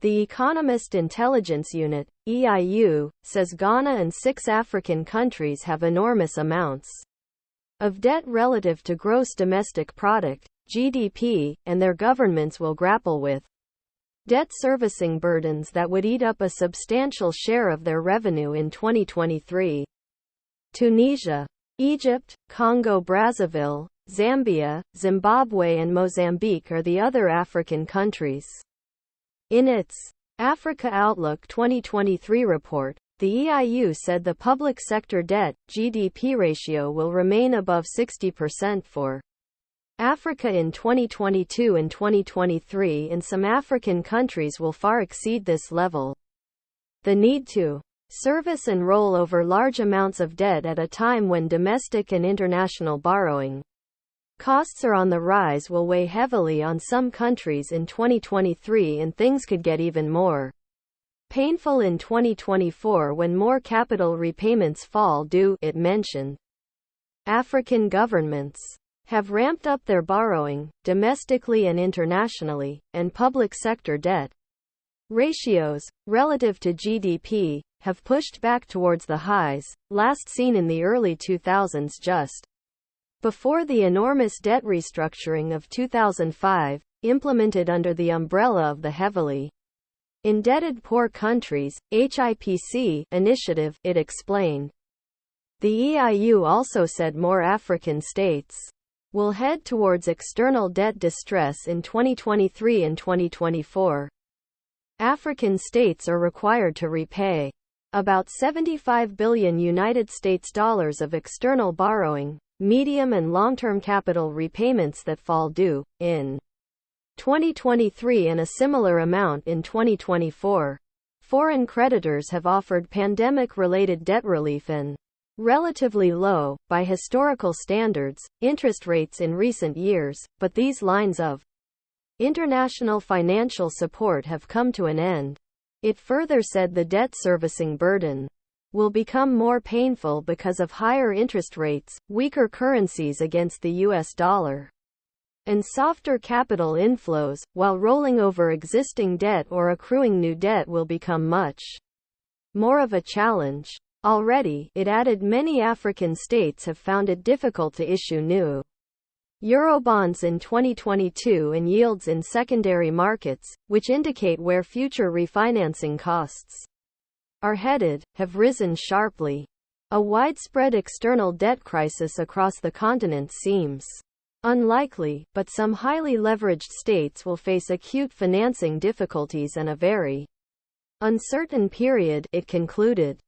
The Economist Intelligence Unit, EIU, says Ghana and 6 African countries have enormous amounts of debt relative to gross domestic product, GDP, and their governments will grapple with debt servicing burdens that would eat up a substantial share of their revenue in 2023. Tunisia, Egypt, Congo-Brazzaville, Zambia, Zimbabwe and Mozambique are the other African countries. In its Africa Outlook 2023 report, the EIU said the public sector debt-GDP ratio will remain above 60% for Africa in 2022 and 2023, and some African countries will far exceed this level. The need to service and roll over large amounts of debt at a time when domestic and international borrowing costs are on the rise will weigh heavily on some countries in 2023, and things could get even more painful in 2024 when more capital repayments fall due, it mentioned. African governments have ramped up their borrowing, domestically and internationally, and public sector debt ratios, relative to GDP, have pushed back towards the highs, last seen in the early 2000s just before the enormous debt restructuring of 2005, implemented under the umbrella of the Heavily Indebted Poor Countries, HIPC, initiative, it explained. The EIU also said more African states will head towards external debt distress in 2023 and 2024. African states are required to repay about $75 billion United States dollars of external borrowing, medium and long-term capital repayments that fall due in 2023 and a similar amount in 2024. Foreign creditors have offered pandemic-related debt relief and relatively low, by historical standards, interest rates in recent years, but these lines of international financial support have come to an end. It further said the debt servicing burden will become more painful because of higher interest rates, weaker currencies against the US dollar, and softer capital inflows, while rolling over existing debt or accruing new debt will become much more of a challenge. Already, it added, many African states have found it difficult to issue new Eurobonds in 2022, and yields in secondary markets, which indicate where future refinancing costs are headed, have risen sharply. A widespread external debt crisis across the continent seems unlikely, but some highly leveraged states will face acute financing difficulties and a very uncertain period, it concluded.